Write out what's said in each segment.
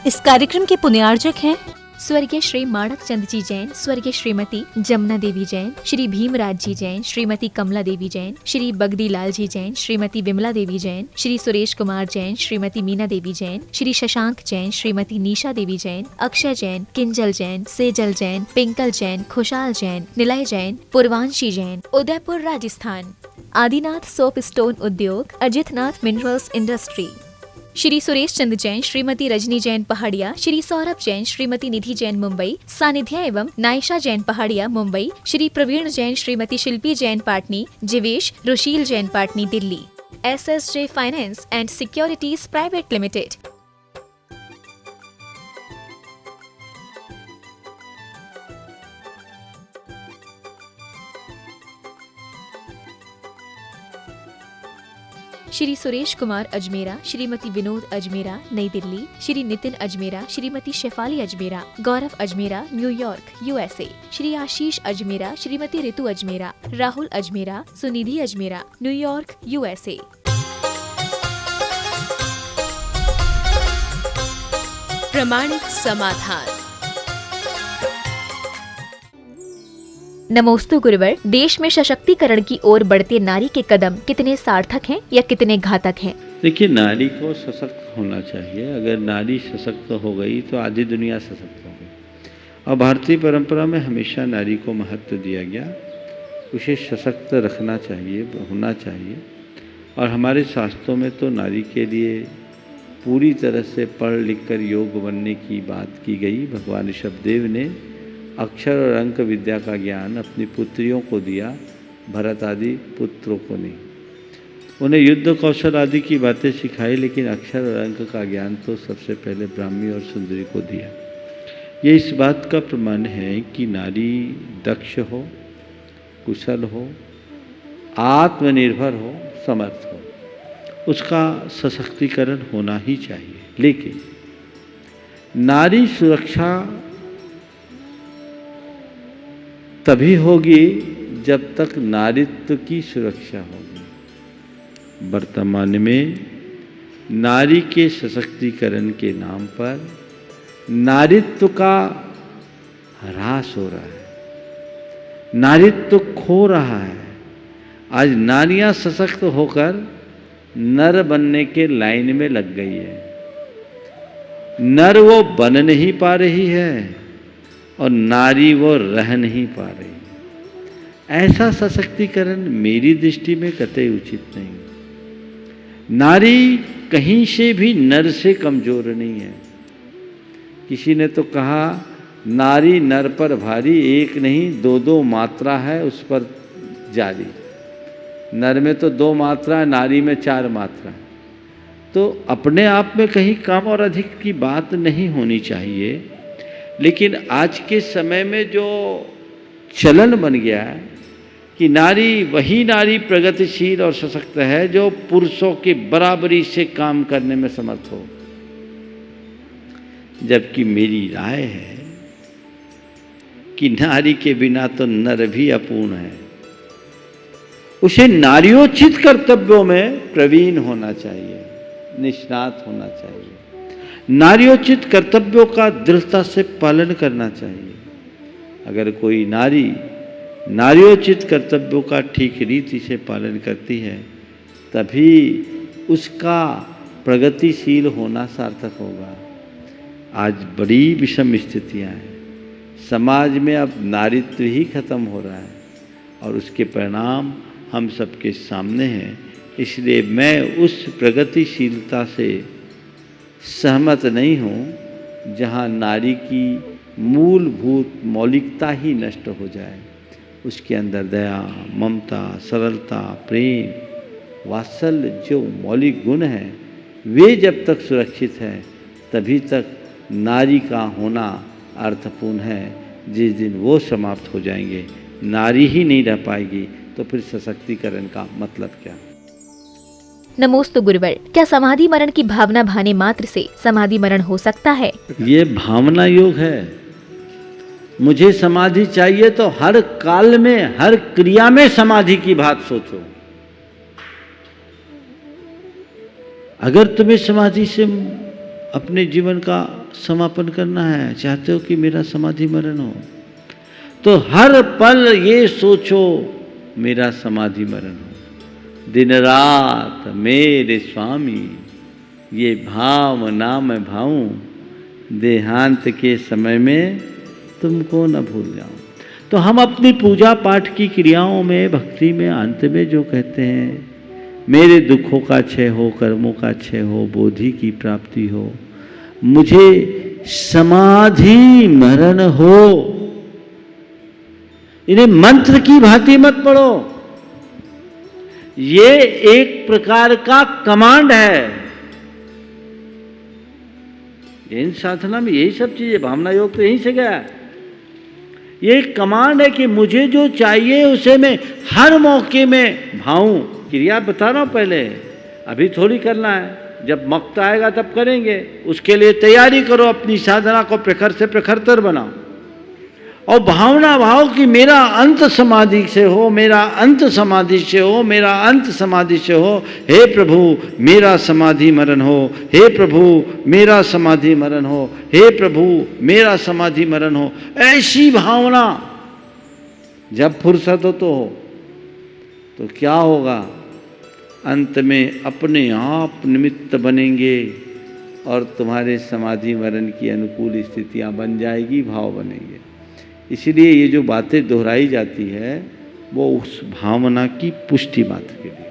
इस कार्यक्रम के पुण्यार्जक हैं स्वर्गीय श्री माणक चंद जी जैन, स्वर्गीय श्रीमती जमुना देवी जैन, श्री भीमराज जी जैन, श्रीमती कमला देवी जैन, श्री बगदी लाल जी जैन, श्रीमती विमला देवी जैन, श्री सुरेश कुमार जैन, श्रीमती मीना देवी जैन, श्री शशांक जैन, श्रीमती निशा देवी जैन, अक्षय जैन, किंजल जैन, सेजल जैन, पिंकल जैन, खुशाल जैन, निलय जैन, पूर्वांशी जैन, उदयपुर राजस्थान। आदिनाथ सोप स्टोन उद्योग, अजितनाथ मिनरल्स इंडस्ट्री। श्री सुरेश चंद जैन, श्रीमती रजनी जैन पहाड़िया, श्री सौरभ जैन, श्रीमती निधि जैन मुंबई, सानिध्य एवं Naysha Jain Pahadiya Mumbai, Shri Praveen Jain, Shrimati Shilpi Jain Patni, Jivesh Rushil Jain Patni Delhi. SSJ finance and securities private limited. Shri Suresh Kumar Ajmera, Shrimati Vinod Ajmera New Delhi, Shri Nitin Ajmera, Shrimati Shefali Ajmera, Gaurav Ajmera न्यूयॉर्क USA, श्री आशीष अजमेरा, श्रीमती ऋतु अजमेरा, राहुल अजमेरा, सुनिधि अजमेरा न्यूयॉर्क USA। प्रमाणिक समाधान। नमोस्तु गुरुवर, देश में सशक्तिकरण की ओर बढ़ते नारी के कदम कितने सार्थक हैं या कितने घातक हैं? देखिए, नारी को सशक्त होना चाहिए। अगर नारी सशक्त हो गई तो आधी दुनिया सशक्त हो गई। और भारतीय परंपरा में हमेशा नारी को महत्व दिया गया, उसे सशक्त रखना चाहिए, होना चाहिए। और हमारे शास्त्रों में तो नारी के लिए पूरी तरह से पढ़ लिख कर योग बनने की बात की गई। भगवान ऋषभदेव ने अक्षर और अंक विद्या का ज्ञान अपनी पुत्रियों को दिया, भरत आदि पुत्रों को नहीं। उन्हें युद्ध कौशल आदि की बातें सिखाई, लेकिन अक्षर और अंक का ज्ञान तो सबसे पहले ब्राह्मी और सुंदरी को दिया। ये इस बात का प्रमाण है कि नारी दक्ष हो, कुशल हो, आत्मनिर्भर हो, समर्थ हो, उसका सशक्तिकरण होना ही चाहिए। लेकिन नारी सुरक्षा तभी होगी जब तक नारीत्व की सुरक्षा होगी। वर्तमान में नारी के सशक्तिकरण के नाम पर नारीत्व का ह्रास हो रहा है, नारीत्व खो रहा है। आज नारियां सशक्त होकर नर बनने के लाइन में लग गई है। नर वो बन नहीं पा रही है और नारी वो रह नहीं पा रही। ऐसा सशक्तिकरण मेरी दृष्टि में कतई उचित नहीं। नारी कहीं से भी नर से कमजोर नहीं है। किसी ने तो कहा, नारी नर पर भारी, एक नहीं दो दो मात्रा है उस पर जारी। नर में तो 2 मात्रा है, नारी में 4 मात्रा है। तो अपने आप में कहीं कम और अधिक की बात नहीं होनी चाहिए। लेकिन आज के समय में जो चलन बन गया है कि वही नारी प्रगतिशील और सशक्त है जो पुरुषों के बराबरी से काम करने में समर्थ हो। जबकि मेरी राय है कि नारी के बिना तो नर भी अपूर्ण है। उसे नारियोचित कर्तव्यों में प्रवीण होना चाहिए, निष्णात होना चाहिए। नारियोचित कर्तव्यों का दृढ़ता से पालन करना चाहिए। अगर कोई नारी नारियोचित कर्तव्यों का ठीक रीति से पालन करती है, तभी उसका प्रगतिशील होना सार्थक होगा। आज बड़ी विषम स्थितियां हैं। समाज में अब नारीत्व ही खत्म हो रहा है और उसके परिणाम हम सबके सामने हैं। इसलिए मैं उस प्रगतिशीलता से सहमत नहीं हूँ जहाँ नारी की मूलभूत मौलिकता ही नष्ट हो जाए। उसके अंदर दया, ममता, सरलता, प्रेम, वात्सल्य जो मौलिक गुण हैं, वे जब तक सुरक्षित हैं तभी तक नारी का होना अर्थपूर्ण है। जिस दिन वो समाप्त हो जाएंगे, नारी ही नहीं रह पाएगी, तो फिर सशक्तिकरण का मतलब क्या? नमोस्तु गुरुवर, क्या समाधि मरण की भावना भाने मात्र से समाधि मरण हो सकता है? ये भावना योग है। मुझे समाधि चाहिए तो हर काल में, हर क्रिया में समाधि की बात सोचो। अगर तुम्हें समाधि से अपने जीवन का समापन करना है, चाहते हो कि मेरा समाधि मरण हो, तो हर पल ये सोचो मेरा समाधि मरण हो। दिन रात मेरे स्वामी ये भाव ना मैं भाऊं, देहांत के समय में तुमको न भूल जाऊं। तो हम अपनी पूजा पाठ की क्रियाओं में, भक्ति में, अंत में जो कहते हैं मेरे दुखों का क्षय हो, कर्मों का क्षय हो, बोधि की प्राप्ति हो, मुझे समाधि मरण हो, इन्हें मंत्र की भांति मत पढ़ो। ये एक प्रकार का कमांड है। जैन साधना में यही सब चीजें, भावना योग तो यहीं से गया। ये एक कमांड है कि मुझे जो चाहिए उसे मैं हर मौके में भाऊं। क्रिया बता रहा हूं पहले, अभी थोड़ी करना है, जब वक्त आएगा तब करेंगे। उसके लिए तैयारी करो, अपनी साधना को प्रखर से प्रखरतर बनाओ और भावना भाव कि मेरा अंत समाधि से हो, मेरा अंत समाधि से हो, मेरा अंत समाधि से हो। हे प्रभु मेरा समाधि मरण हो, हे प्रभु मेरा समाधि मरण हो, हे प्रभु मेरा समाधि मरण हो। ऐसी भावना जब फुर्सत हो तो क्या होगा, अंत में अपने आप निमित्त बनेंगे और तुम्हारे समाधि मरण की अनुकूल स्थितियां बन जाएगी, भाव बनेंगे। इसलिए ये जो बातें दोहराई जाती है वो उस भावना की पुष्टि मात्र के लिए।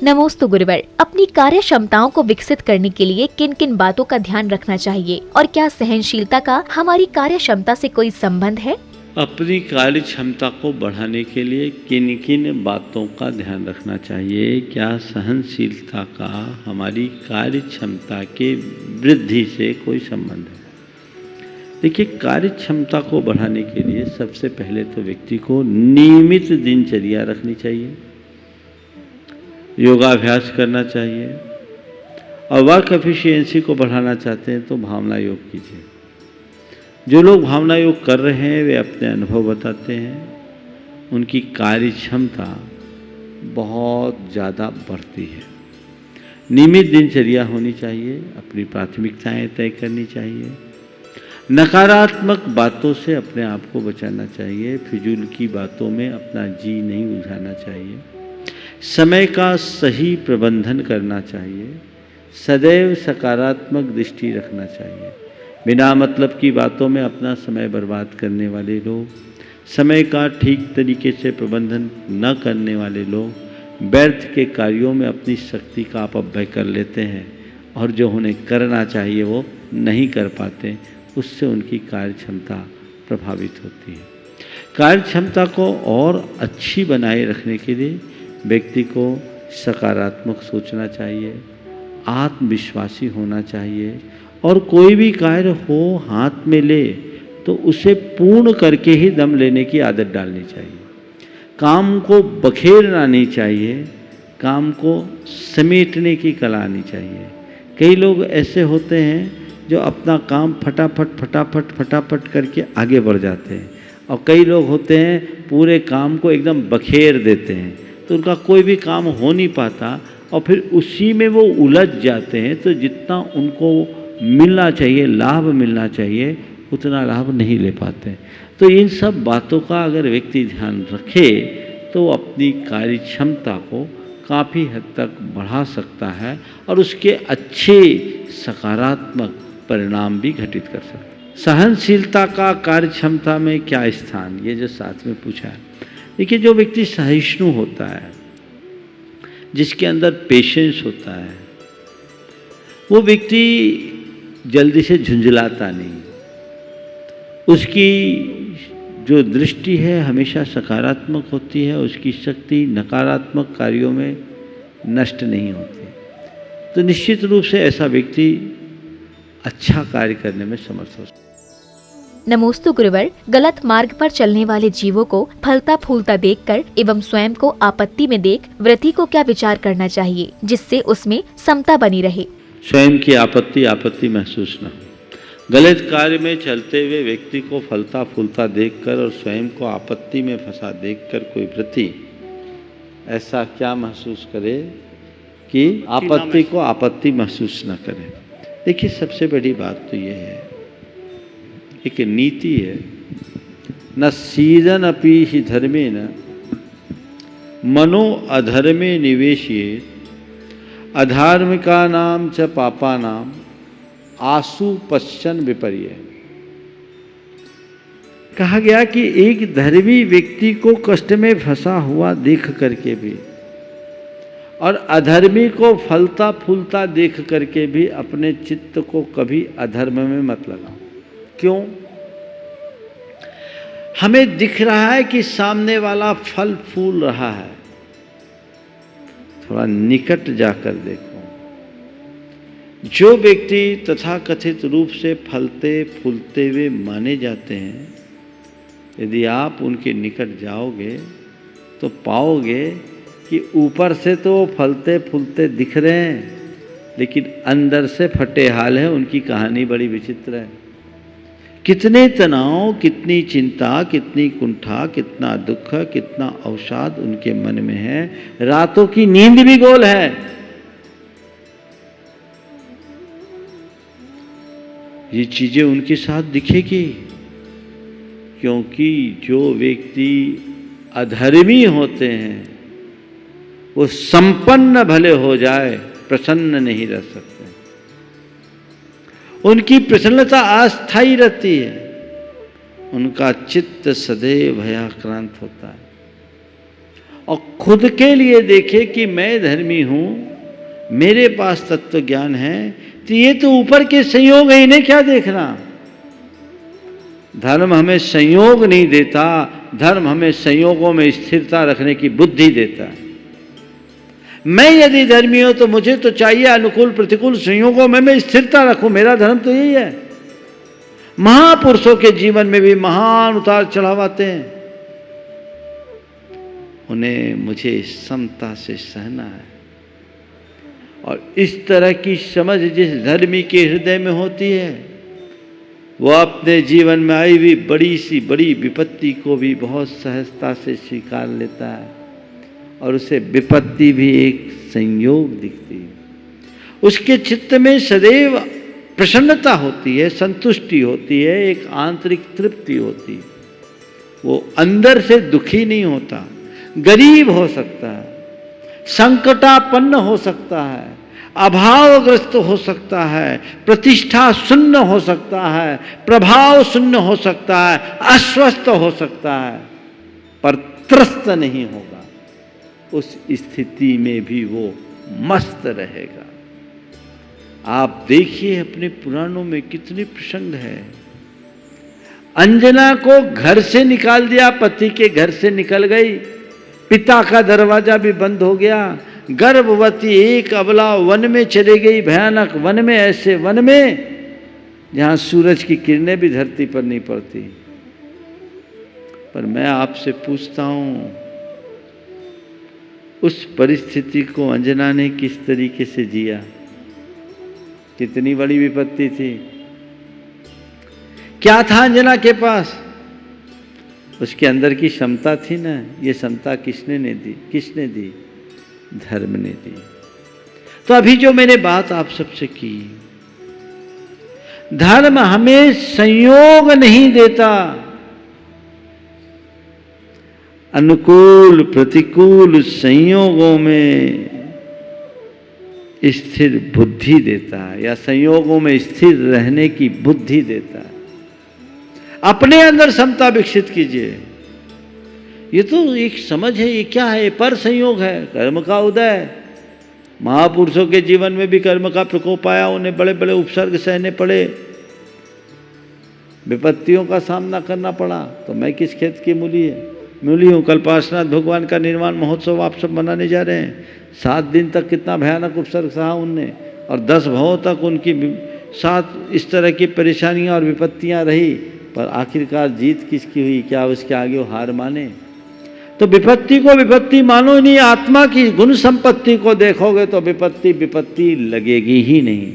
नमोस्तु गुरुवर, अपनी कार्य क्षमताओं को विकसित करने के लिए किन किन बातों का ध्यान रखना चाहिए और क्या सहनशीलता का हमारी कार्य क्षमता से कोई संबंध है? अपनी कार्य क्षमता को बढ़ाने के लिए किन किन बातों का ध्यान रखना चाहिए, क्या सहनशीलता का हमारी कार्य क्षमता के वृद्धि से कोई संबंध है? देखिए, कार्य क्षमता को बढ़ाने के लिए सबसे पहले तो व्यक्ति को नियमित दिनचर्या रखनी चाहिए, योगाभ्यास करना चाहिए और वर्क एफिशिएंसी को बढ़ाना चाहते हैं तो भावना योग कीजिए। जो लोग भावना योग कर रहे हैं वे अपने अनुभव बताते हैं, उनकी कार्य क्षमता बहुत ज़्यादा बढ़ती है। नियमित दिनचर्या होनी चाहिए, अपनी प्राथमिकताएं तय करनी चाहिए, नकारात्मक बातों से अपने आप को बचाना चाहिए, फिजूल की बातों में अपना जी नहीं उलझाना चाहिए, समय का सही प्रबंधन करना चाहिए, सदैव सकारात्मक दृष्टि रखना चाहिए। बिना मतलब की बातों में अपना समय बर्बाद करने वाले लोग, समय का ठीक तरीके से प्रबंधन न करने वाले लोग व्यर्थ के कार्यों में अपनी शक्ति का अपव्यय कर लेते हैं और जो उन्हें करना चाहिए वो नहीं कर पाते, उससे उनकी कार्य क्षमता प्रभावित होती है। कार्य क्षमता को और अच्छी बनाए रखने के लिए व्यक्ति को सकारात्मक सोचना चाहिए, आत्मविश्वासी होना चाहिए और कोई भी कार्य हो हाथ में ले तो उसे पूर्ण करके ही दम लेने की आदत डालनी चाहिए। काम को बखेरना नहीं चाहिए, काम को समेटने की कला आनी चाहिए। कई लोग ऐसे होते हैं जो अपना काम फटाफट करके आगे बढ़ जाते हैं और कई लोग होते हैं पूरे काम को एकदम बखेर देते हैं, तो उनका कोई भी काम हो नहीं पाता और फिर उसी में वो उलझ जाते हैं। तो जितना उनको मिलना चाहिए, लाभ मिलना चाहिए, उतना लाभ नहीं ले पाते। तो इन सब बातों का अगर व्यक्ति ध्यान रखे तो अपनी कार्य क्षमता को काफ़ी हद तक बढ़ा सकता है और उसके अच्छे सकारात्मक परिणाम भी घटित कर सकता है। सहनशीलता का कार्य क्षमता में क्या स्थान, ये जो साथ में पूछा है। देखिए, जो व्यक्ति सहिष्णु होता है, जिसके अंदर पेशेंस होता है, वो व्यक्ति जल्दी से झुंझलाता नहीं, उसकी जो दृष्टि है हमेशा सकारात्मक होती है, उसकी शक्ति नकारात्मक कार्यों में नष्ट नहीं होती। तो निश्चित रूप से ऐसा व्यक्ति अच्छा कार्य करने में समर्थ हो सकता है। नमोस्तु गुरुवर, गलत मार्ग पर चलने वाले जीवों को फलता फूलता देखकर एवं स्वयं को आपत्ति में देख व्रती को क्या विचार करना चाहिए जिससे उसमें समता बनी रहे? स्वयं की आपत्ति महसूस न हो। गलत कार्य में चलते हुए व्यक्ति को फलता फूलता देखकर और स्वयं को आपत्ति में फंसा देखकर कोई व्रती ऐसा क्या महसूस करे कि आपत्ति को आपत्ति महसूस न करे। देखिए, सबसे बड़ी बात तो यह है, एक नीति है, न सीदन अपि हि धर्मेण मनो अधर्मे निवेशयेत् अधार्मिकानां च पापानां आसु पश्चन विपर्य। कहा गया कि एक धर्मी व्यक्ति को कष्ट में फंसा हुआ देख करके भी और अधर्मी को फलता फूलता देख करके भी अपने चित्त को कभी अधर्म में मत लगाओ। क्यों? हमें दिख रहा है कि सामने वाला फल फूल रहा है, थोड़ा निकट जाकर देखो। जो व्यक्ति तथाकथित रूप से फलते फूलते हुए माने जाते हैं, यदि आप उनके निकट जाओगे तो पाओगे कि ऊपर से तो वो फलते फूलते दिख रहे हैं, लेकिन अंदर से फटे हाल है। उनकी कहानी बड़ी विचित्र है। कितने तनाव, कितनी चिंता, कितनी कुंठा, कितना दुख, कितना अवसाद उनके मन में है। रातों की नींद भी गोल है। ये चीजें उनके साथ दिखेगी, क्योंकि जो व्यक्ति अधर्मी होते हैं वो संपन्न भले हो जाए, प्रसन्न नहीं रह सकते। उनकी प्रसन्नता अस्थायी रहती है, उनका चित्त सदैव भयाक्रांत होता है। और खुद के लिए देखे कि मैं धर्मी हूं, मेरे पास तत्व ज्ञान है, तो ये तो ऊपर के संयोग है, इन्हें क्या देखना। धर्म हमें संयोग नहीं देता, धर्म हमें संयोगों में स्थिरता रखने की बुद्धि देता है। मैं यदि धर्मी हूं तो मुझे तो चाहिए अनुकूल प्रतिकूल संयोगों में मैं स्थिरता रखूं। मेरा धर्म तो यही है। महापुरुषों के जीवन में भी महान उतार चढ़ाव आते हैं, उन्हें मुझे समता से सहना है। और इस तरह की समझ जिस धर्मी के हृदय में होती है, वो अपने जीवन में आई हुई बड़ी सी बड़ी विपत्ति को भी बहुत सहजता से स्वीकार लेता है, और उसे विपत्ति भी एक संयोग दिखती है। उसके चित्त में सदैव प्रसन्नता होती है, संतुष्टि होती है, एक आंतरिक तृप्ति होती है। वो अंदर से दुखी नहीं होता। गरीब हो सकता है, संकटापन्न हो सकता है, अभावग्रस्त हो सकता है, प्रतिष्ठा शून्य हो सकता है, प्रभाव शून्य हो सकता है, अस्वस्थ हो सकता है, पर त्रस्त नहीं होगा। उस स्थिति में भी वो मस्त रहेगा। आप देखिए अपने पुराणों में कितनी प्रसंग है। अंजना को घर से निकाल दिया, पति के घर से निकल गई, पिता का दरवाजा भी बंद हो गया, गर्भवती एक अबला वन में चली गई, भयानक वन में, ऐसे वन में जहां सूरज की किरणें भी धरती पर नहीं पड़ती। पर मैं आपसे पूछता हूं, उस परिस्थिति को अंजना ने किस तरीके से जिया? कितनी बड़ी विपत्ति थी। क्या था अंजना के पास? उसके अंदर की क्षमता थी ना। ये क्षमता किसने दी? किसने दी? धर्म ने दी। तो अभी जो मैंने बात आप सबसे की, धर्म हमें संयोग नहीं देता, अनुकूल प्रतिकूल संयोगों में स्थिर बुद्धि देता है, या संयोगों में स्थिर रहने की बुद्धि देता है। अपने अंदर क्षमता विकसित कीजिए। ये तो एक समझ है। ये क्या है? पर संयोग है, कर्म का उदय। महापुरुषों के जीवन में भी कर्म का प्रकोप आया, उन्हें बड़े बड़े उपसर्ग सहने पड़े, विपत्तियों का सामना करना पड़ा। तो मैं किस खेत की मूली हूँ। कल पार्श्वनाथ भगवान का निर्वाण महोत्सव आप सब मनाने जा रहे हैं। 7 दिन तक कितना भयानक उपसर्ग सहा उनने, और 10 भवों तक उनकी साथ इस तरह की परेशानियां और विपत्तियां रही, पर आखिरकार जीत किसकी हुई? क्या उसके आगे वो हार माने? तो विपत्ति को विपत्ति मानो नहीं, आत्मा की गुण संपत्ति को देखोगे तो विपत्ति विपत्ति लगेगी ही नहीं।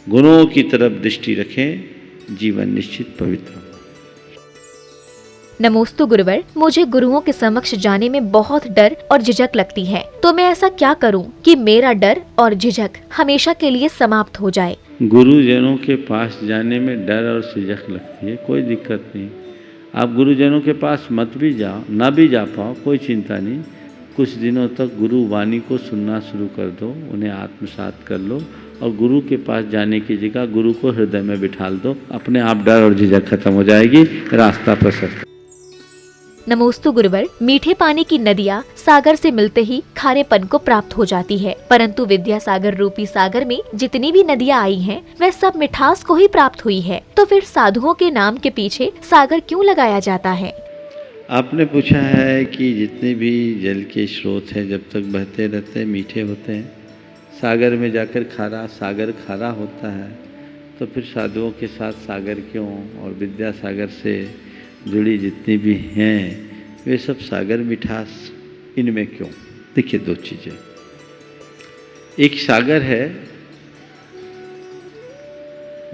गुणों की तरफ दृष्टि रखें, जीवन निश्चित पवित्र हो। नमोस्तु गुरुवर, मुझे गुरुओं के समक्ष जाने में बहुत डर और झिझक लगती है, तो मैं ऐसा क्या करूं कि मेरा डर और झिझक हमेशा के लिए समाप्त हो जाए? गुरुजनों के पास जाने में डर और झिझक लगती है, कोई दिक्कत नहीं। आप गुरुजनों के पास मत भी जाओ, ना भी जा पाओ, कोई चिंता नहीं। कुछ दिनों तक गुरु वाणी को सुनना शुरू कर दो, उन्हें आत्मसात कर लो और गुरु के पास जाने की जगह गुरु को हृदय में बिठाल दो। अपने आप डर और झिझक खत्म हो जाएगी, रास्ता प्रशस्त। नमोस्तु गुरुवर। मीठे पानी की नदियाँ सागर से मिलते ही खारेपन को प्राप्त हो जाती है, परंतु विद्या सागर रूपी सागर में जितनी भी नदियाँ आई हैं, वह सब मिठास को ही प्राप्त हुई है। तो फिर साधुओं के नाम के पीछे सागर क्यों लगाया जाता है? आपने पूछा है कि जितने भी जल के स्रोत हैं जब तक बहते रहते हैं मीठे होते हैं, सागर में जाकर सागर खारा होता है, तो फिर साधुओं के साथ सागर क्यों? और विद्या सागर से जुड़ी जितनी भी हैं वे सब सागर मिठास इनमें क्यों? देखिए, दो चीज़ें। एक सागर है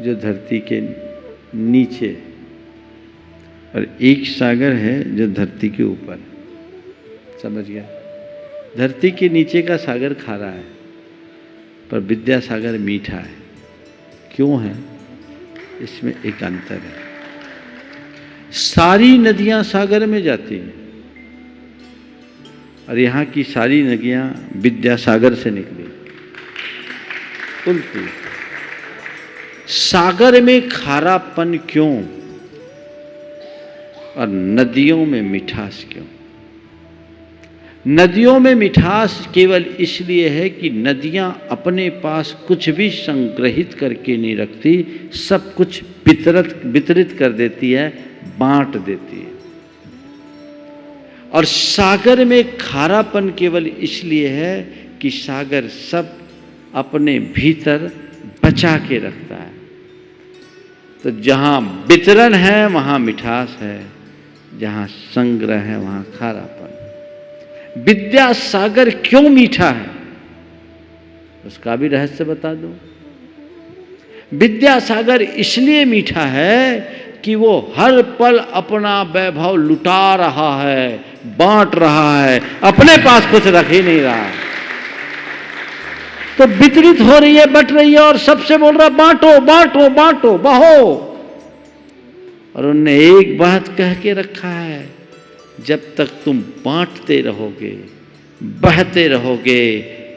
जो धरती के नीचे, और एक सागर है जो धरती के ऊपर। समझ गया? धरती के नीचे का सागर खारा है, पर विद्या सागर मीठा है। क्यों है? इसमें एक अंतर है। सारी नदियां सागर में जाती हैं और यहाँ की सारी नदियां विद्या सागर से निकली। उल्टी सागर में खारापन क्यों और नदियों में मिठास क्यों? नदियों में मिठास केवल इसलिए है कि नदियां अपने पास कुछ भी संग्रहित करके नहीं रखती, सब कुछ वितरित कर देती है, बांट देती है। और सागर में खारापन केवल इसलिए है कि सागर सब अपने भीतर बचा के रखता है। तो जहां वितरण है वहां मिठास है, जहां संग्रह है वहां खारापन। विद्या सागर क्यों मीठा है उसका भी रहस्य बता दूं। विद्या सागर इसलिए मीठा है कि वो हर पल अपना वैभव लुटा रहा है, बांट रहा है, अपने पास कुछ रख ही नहीं रहा। तो वितरित हो रही है, बट रही है और सबसे बोल रहा बांटो बांटो बांटो, बहो। और उन्होंने एक बात कह के रखा है, जब तक तुम बांटते रहोगे, बहते रहोगे,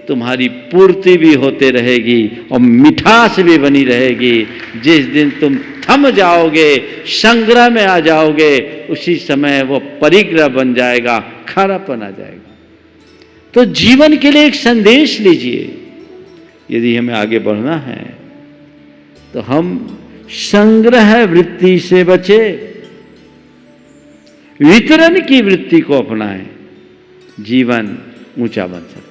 तुम्हारी पूर्ति भी होते रहेगी और मिठास भी बनी रहेगी। जिस दिन तुम थम जाओगे, संग्रह में आ जाओगे, उसी समय वो परिग्रह बन जाएगा, खारापन आ जाएगा। तो जीवन के लिए एक संदेश लीजिए। यदि हमें आगे बढ़ना है तो हम संग्रह वृत्ति से बचे, वितरण की वृत्ति को अपनाएं, जीवन ऊंचा बन सकता है।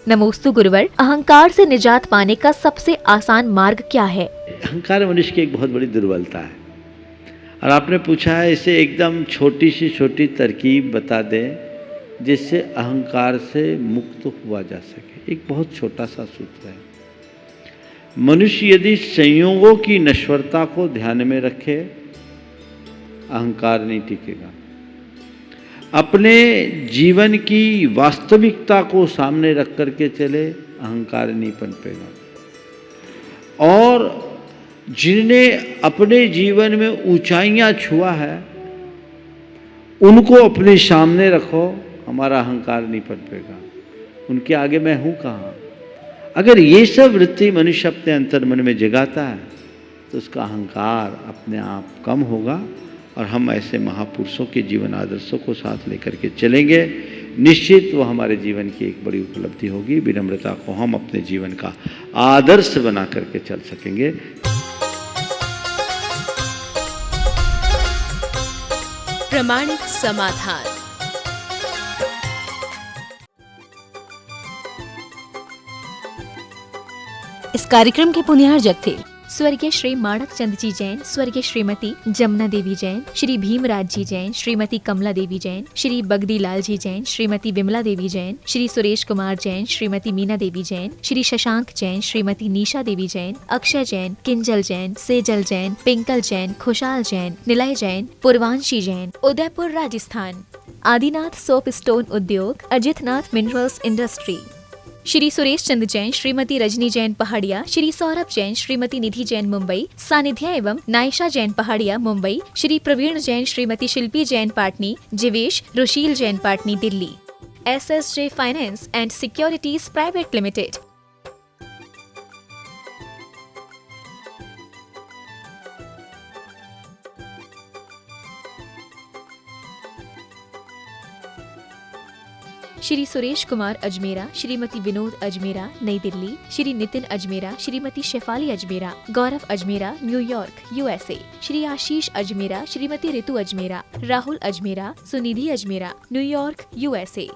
नमोस्तु गुरुवर। अहंकार से निजात पाने का सबसे आसान मार्ग क्या है? अहंकार मनुष्य की एक बहुत बड़ी दुर्बलता है। और आपने पूछा है, इसे एकदम छोटी सी छोटी तरकीब बता दें जिससे अहंकार से मुक्त हुआ जा सके। एक बहुत छोटा सा सूत्र है। मनुष्य यदि संयोगों की नश्वरता को ध्यान में रखे, अहंकार नहीं टिकेगा। अपने जीवन की वास्तविकता को सामने रख करके चले, अहंकार नहीं पनपेगा। और जिन्हें अपने जीवन में ऊंचाइयां छुआ है उनको अपने सामने रखो, हमारा अहंकार नहीं पनपेगा। उनके आगे मैं हूं कहाँ? अगर ये सब वृत्ति मनुष्य अपने अंतर्मन में जगाता है तो उसका अहंकार अपने आप कम होगा और हम ऐसे महापुरुषों के जीवन आदर्शों को साथ लेकर के चलेंगे। निश्चित वो हमारे जीवन की एक बड़ी उपलब्धि होगी। विनम्रता को हम अपने जीवन का आदर्श बना करके चल सकेंगे। प्रामाणिक समाधान। इस कार्यक्रम के पुण्यार्जक थे स्वर्गीय श्री माणक चंद जी जैन, स्वर्गीय श्रीमती जमुना देवी जैन, श्री भीमराज जी जैन, श्रीमती कमला देवी जैन, श्री बगदी लाल जी जैन, श्रीमती विमला देवी जैन, श्री सुरेश कुमार जैन, श्रीमती मीना देवी जैन, श्री शशांक जैन, श्रीमती निशा देवी जैन, अक्षय जैन, किंजल जैन, सेजल जैन, पिंकल जैन, खुशाल जैन, निलय जैन, पूर्वांशी जैन, उदयपुर राजस्थान। आदिनाथ सोप स्टोन उद्योग, अजितनाथ मिनरल्स इंडस्ट्री, श्री सुरेश चंद जैन, श्रीमती रजनी जैन पहाड़िया, श्री सौरभ जैन, श्रीमती निधि जैन मुंबई, सानिध्या एवं Naysha Jain Pahadiya Mumbai, Shri Praveen Jain, Shrimati Shilpi Jain Patni, Jivesh Rushil Jain Patni Delhi. SSJ finance and securities private limited. Shri Suresh Kumar Ajmera, Shrimati Vinod Ajmera New Delhi, Shri Nitin Ajmera, Shrimati Shefali Ajmera, Gaurav Ajmera न्यूयॉर्क USA, श्री आशीष अजमेरा, श्रीमती ऋतु अजमेरा, राहुल अजमेरा, सुनिधि अजमेरा न्यूयॉर्क USA।